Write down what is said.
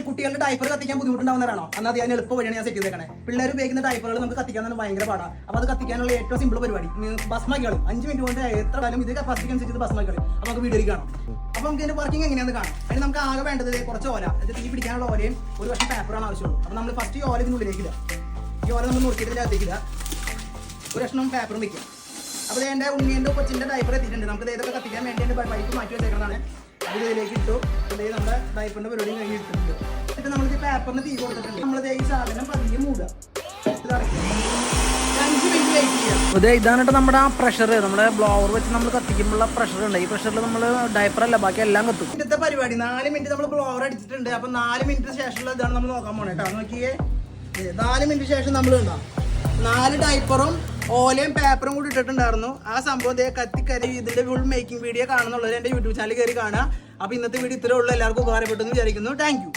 കുട്ടികളുടെ ഡൈപ്പർ കത്തിക്കാൻ ബുദ്ധിമുട്ടുണ്ടാവുന്നവരാണോ? എന്നാൽ അത് ഞാൻ എളുപ്പ വഴിയാണ് ഞാൻ സെറ്റ് ചെയ്തേക്കണേ. പിള്ളേർ ഉപയോഗിക്കുന്ന ഡൈപ്പറുകൾ നമുക്ക് കത്തിക്കാൻ ഭയങ്കര പാടാണ്. അപ്പോൾ അത് കത്തിക്കാനുള്ള ഏറ്റവും സിമ്പിൾ പരിപാടി ഭസ്മാക്കികളും 5 മിനിറ്റ് കൊണ്ട് എത്ര കാലം ഇത് കപ്പാസിറ്റി അനുസരിച്ച് ഭസ്മാക്കികളും. അപ്പോൾ നമുക്ക് വീഡിയോയിൽ കാണാം. അപ്പോൾ നമുക്ക് ഇതിന്റെ വർക്കിംഗ് എങ്ങനെയാണെന്ന് കാണാം. അതിന് നമുക്ക് ആകെ വേണ്ടത് കുറച്ച് ഓല, തീ പിടിക്കാനുള്ള ഓലയും ഒരു വർഷം പേപ്പറാണ് ആവശ്യമുള്ളൂ. അപ്പോൾ നമ്മൾ ഫസ്റ്റ് ഈ ഓല ഇതിനുള്ളിലേക്കില്ല. ഈ ഓല നമ്മൾ നോക്കിയിട്ട് അകത്തേക്കില്ല. ഒരു കഷ്ണം പേപ്പറും വെക്കുക. അപ്പോൾ എൻ്റെ ഉണ്ണിൻ്റെ കൊച്ചിൻ്റെ ഡൈപ്പർ എത്തിയിട്ടുണ്ട്. നമുക്ക് ഇതൊക്കെ കത്തിക്കാൻ വേണ്ടി എൻ്റെ പൈപ്പ് മാറ്റി വെച്ചേക്കുന്നതാണ്. അത് ഇതിലേക്ക് ഇട്ടു. ഇതിലേക്ക് നമ്മുടെ ഡൈപ്പറിൻ്റെ പരിപാടിയും കഴിഞ്ഞ് ഇട്ടിട്ടുണ്ട്. എന്നിട്ട് നമ്മൾ ഈ പേപ്പറിന് തീ കൊടുത്തിട്ടുണ്ട്. നമ്മൾ ഈ സാധനം പതിയെ മൂടുക. ഇതാണ് കേട്ടോ നമ്മുടെ ആ പ്രഷർ. നമ്മുടെ ബ്ലോവർ വെച്ച് നമ്മൾ കത്തിക്കുമ്പോഴുള്ള പ്രഷർ ഉണ്ട്. ഈ പ്രഷറിൽ നമ്മൾ ഡൈപ്പറല്ല ബാക്കി എല്ലാം കത്തും. ഇന്നത്തെ പരിപാടി 4 മിനിറ്റ് നമ്മൾ ബ്ലോവർ അടിച്ചിട്ടുണ്ട്. അപ്പം 4 മിനിറ്റ് ശേഷമുള്ള ഇതാണ് നമ്മൾ നോക്കാൻ പോണേ കേട്ടോ. നോക്കിയേ, 4 മിനിറ്റ് ശേഷം നമ്മൾ ഉണ്ടാവും 4 ഡൈപ്പറും ഓലയും പേപ്പറും കൂടി ഇട്ടിട്ടുണ്ടായിരുന്നു. ആ സംഭവം കത്തിക്കരി ഇതിന്റെ ഫുൾ മേക്കിംഗ് വീഡിയോ കാണുന്നുള്ളത് എൻ്റെ യൂട്യൂബ് ചാനൽ കയറി കാണുക. അപ്പോൾ ഇന്നത്തെ വീഡിയോ ഇത്രേ ഉള്ളൂ. എല്ലാവർക്കും ഉപകാരപ്പെട്ടു എന്ന് വിചാരിക്കുന്നു. Thank you.